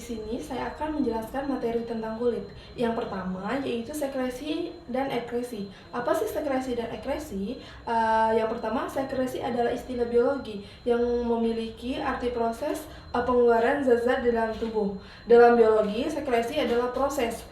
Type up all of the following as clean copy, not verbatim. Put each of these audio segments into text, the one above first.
sini saya akan menjelaskan materi tentang kulit. Yang pertama yaitu sekresi dan ekresi. Apa sih sekresi dan ekresi? Yang pertama, sekresi adalah istilah biologi yang memiliki arti proses pengeluaran zat-zat di dalam tubuh. Dalam biologi, sekresi adalah proses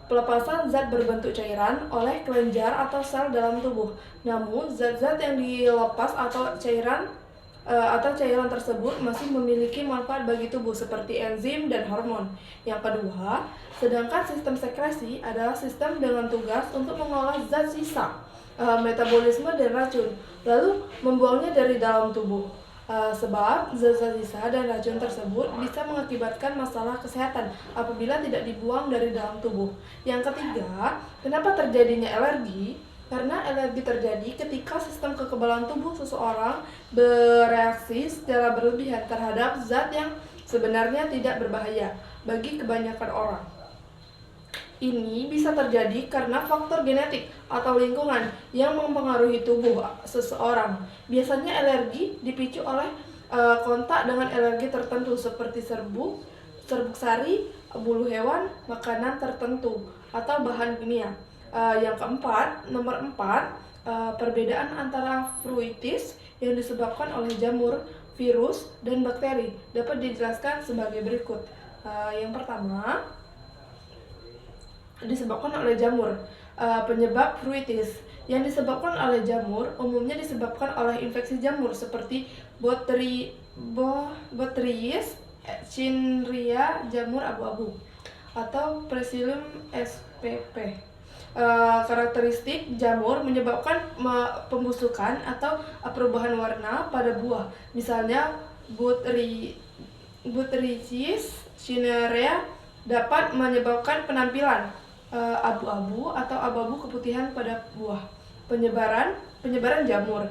pelepasan zat berbentuk cairan oleh kelenjar atau sel dalam tubuh. Namun, zat-zat yang dilepas atau cairan tersebut masih memiliki manfaat bagi tubuh seperti enzim dan hormon. Yang kedua, sedangkan sistem sekresi adalah sistem dengan tugas untuk mengolah zat sisa, metabolisme dan racun, lalu membuangnya dari dalam tubuh. Sebab zat-zat sisa dan racun tersebut bisa mengakibatkan masalah kesehatan apabila tidak dibuang dari dalam tubuh. Yang ketiga, kenapa terjadinya alergi? Karena alergi terjadi ketika sistem kekebalan tubuh seseorang bereaksi secara berlebihan terhadap zat yang sebenarnya tidak berbahaya bagi kebanyakan orang. Ini bisa terjadi karena faktor genetik atau lingkungan yang mempengaruhi tubuh seseorang. Biasanya alergi dipicu oleh kontak dengan alergi tertentu seperti serbuk sari, bulu hewan, makanan tertentu, atau bahan kimia. Nomor 4, perbedaan antara fruitis yang disebabkan oleh jamur, virus, dan bakteri dapat dijelaskan sebagai berikut. Yang pertama, disebabkan oleh jamur. Penyebab fruitis yang disebabkan oleh jamur umumnya disebabkan oleh infeksi jamur seperti Botrytis cinerea, jamur abu-abu, atau Penicillium spp. Karakteristik jamur menyebabkan pembusukan atau perubahan warna pada buah. Misalnya Botrytis cinerea dapat menyebabkan penampilan abu-abu atau abu-abu keputihan pada buah. Penyebaran jamur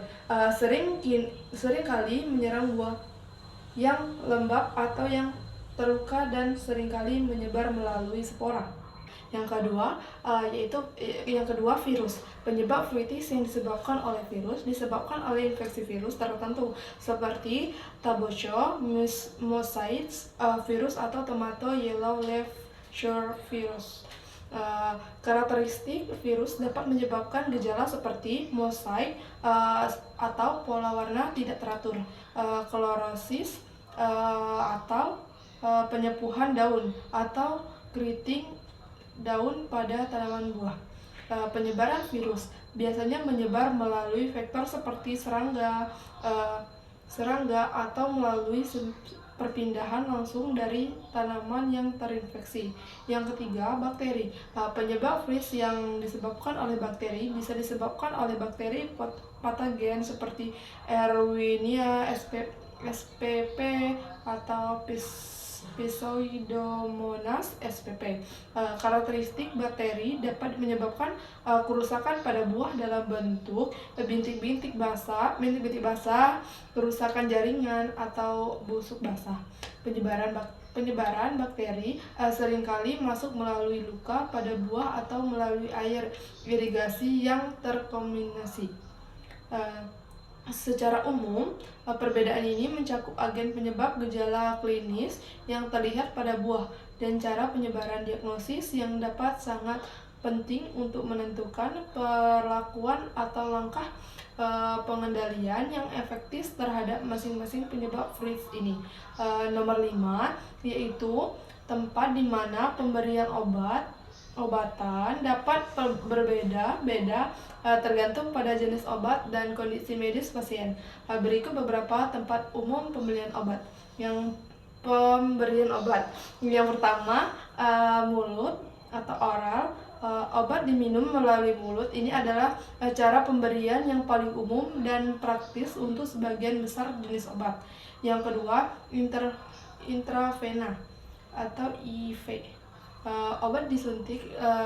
seringkali menyerang buah yang lembab atau yang terluka dan seringkali menyebar melalui spora. Yang kedua, virus. Penyebab fruitis yang disebabkan oleh virus disebabkan oleh infeksi virus tertentu seperti Tabocco, mosaics virus atau tomato yellow leaf spore virus. Karakteristik virus dapat menyebabkan gejala seperti mosaik atau pola warna tidak teratur, klorosis atau penyepuhan daun atau keriting daun pada tanaman buah. Penyebaran virus biasanya menyebar melalui vektor seperti serangga atau melalui perpindahan langsung dari tanaman yang terinfeksi. Yang ketiga, bakteri. Penyebab virus yang disebabkan oleh bakteri bisa disebabkan oleh bakteri patogen seperti Erwinia spp atau Pseudomonas spp. Karakteristik bakteri dapat menyebabkan kerusakan pada buah dalam bentuk bintik-bintik basah, kerusakan jaringan atau busuk basah. Penyebaran bakteri seringkali masuk melalui luka pada buah atau melalui air irigasi yang terkontaminasi. Secara umum, perbedaan ini mencakup agen penyebab, gejala klinis yang terlihat pada buah, dan cara penyebaran diagnosis yang dapat sangat penting untuk menentukan perlakuan atau langkah pengendalian yang efektif terhadap masing-masing penyebab fruitis ini. Nomor 5, yaitu tempat di mana pemberian obatan dapat berbeda-beda tergantung pada jenis obat dan kondisi medis pasien. Berikut beberapa tempat umum pemberian obat. Pemberian obat. Yang pertama, mulut atau oral. Obat diminum melalui mulut. Ini adalah cara pemberian yang paling umum dan praktis untuk sebagian besar jenis obat. Yang kedua, intravena atau IV. Obat disuntik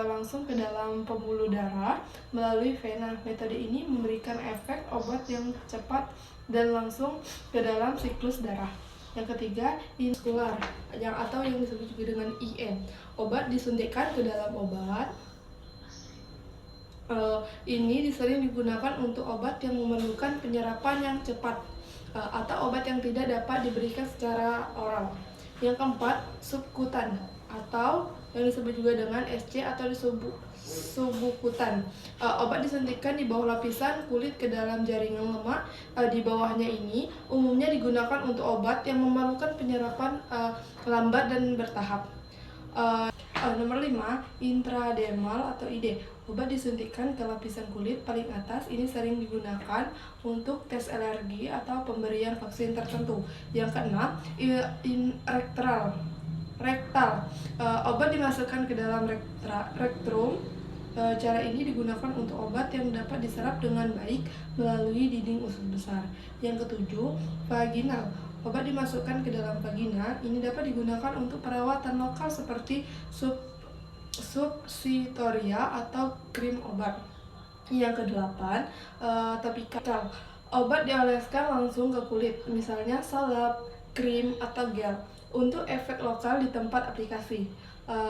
langsung ke dalam pembuluh darah melalui vena. Metode ini memberikan efek obat yang cepat dan langsung ke dalam siklus darah. Yang ketiga, intramuskular atau yang disebut juga dengan IM. Obat disuntikkan ke dalam obat. Ini sering digunakan untuk obat yang memerlukan penyerapan yang cepat atau obat yang tidak dapat diberikan secara oral. Yang keempat, subkutan atau yang disebut juga dengan SC atau subukutan. Obat disuntikkan di bawah lapisan kulit ke dalam jaringan lemak di bawahnya ini umumnya digunakan untuk obat yang memerlukan penyerapan lambat dan bertahap. Nomor 5, intradermal atau ID. Obat disuntikkan ke lapisan kulit paling atas. Ini sering digunakan untuk tes alergi atau pemberian vaksin tertentu. Yang keenam, rektal. Obat dimasukkan ke dalam rektrum. Cara ini digunakan untuk obat yang dapat diserap dengan baik melalui dinding usus besar. Yang ketujuh, vaginal. Obat dimasukkan ke dalam vagina. Ini dapat digunakan untuk perawatan lokal seperti subsitoria atau krim obat. Yang kedelapan, topikal. Obat dioleskan langsung ke kulit, misalnya salep, krim, atau gel, untuk efek lokal di tempat aplikasi.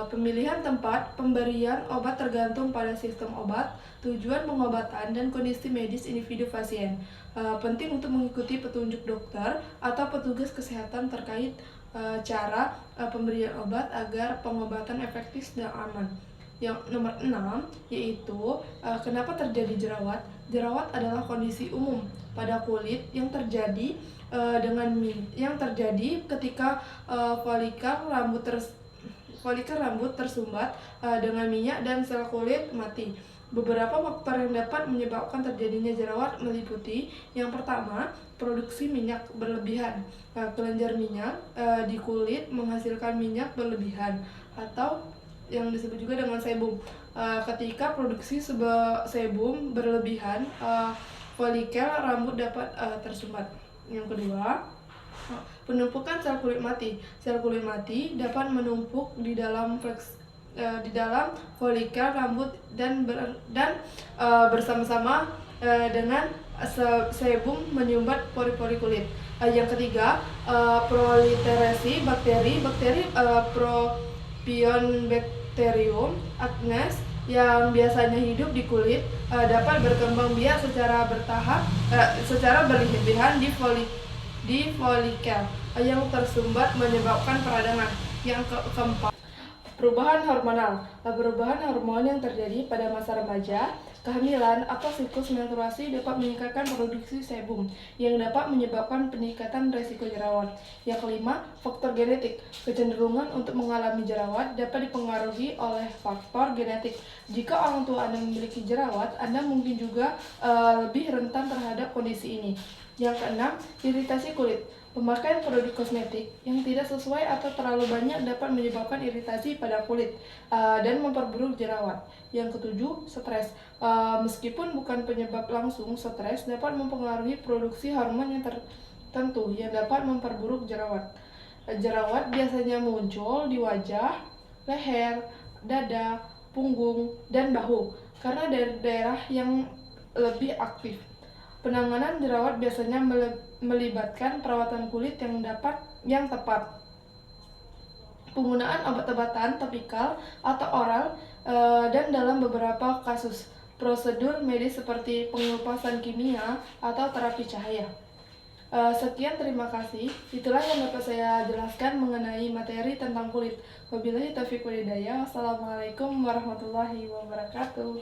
Pemilihan tempat pemberian obat tergantung pada sistem obat, tujuan pengobatan, dan kondisi medis individu pasien. Penting untuk mengikuti petunjuk dokter atau petugas kesehatan terkait cara pemberian obat agar pengobatan efektif dan aman. Yang nomor 6 yaitu kenapa terjadi jerawat. Jerawat adalah kondisi umum pada kulit yang terjadi ketika folikel rambut tersumbat dengan minyak dan sel kulit mati. Beberapa faktor yang dapat menyebabkan terjadinya jerawat meliputi: yang pertama, produksi minyak berlebihan. Kelenjar minyak di kulit menghasilkan minyak berlebihan atau yang disebut juga dengan sebum. Ketika produksi sebum berlebihan, folikel rambut dapat tersumbat. Yang kedua, penumpukan sel kulit mati. Sel kulit mati dapat menumpuk di dalam folikel rambut dan bersama-sama dengan sebum menyumbat pori-pori kulit. Yang ketiga, proliferasi bakteri. Propionbacterium acnes yang biasanya hidup di kulit dapat berkembang biak secara berlebihan di folikel yang tersumbat menyebabkan peradangan. Yang keempat, perubahan hormonal. Perubahan hormon yang terjadi pada masa remaja, kehamilan, atau siklus menstruasi dapat meningkatkan produksi sebum yang dapat menyebabkan peningkatan resiko jerawat. Yang kelima, faktor genetik. Kecenderungan untuk mengalami jerawat dapat dipengaruhi oleh faktor genetik. Jika orang tua Anda memiliki jerawat, Anda mungkin juga lebih rentan terhadap kondisi ini. Yang keenam, iritasi kulit. Pemakaian produk kosmetik yang tidak sesuai atau terlalu banyak dapat menyebabkan iritasi pada kulit dan memperburuk jerawat. Yang ketujuh, stres. Meskipun bukan penyebab langsung, stres dapat mempengaruhi produksi hormon yang tertentu yang dapat memperburuk jerawat. Jerawat biasanya muncul di wajah, leher, dada, punggung, dan bahu karena daerah yang lebih aktif. Penanganan jerawat biasanya melibatkan perawatan kulit yang tepat, penggunaan obat-obatan topikal atau oral, dan dalam beberapa kasus, prosedur medis seperti pengelupasan kimia atau terapi cahaya. Sekian, terima kasih. Itulah yang dapat saya jelaskan mengenai materi tentang kulit. Wabillahi taufiq wal hidayah. Wassalamualaikum warahmatullahi wabarakatuh.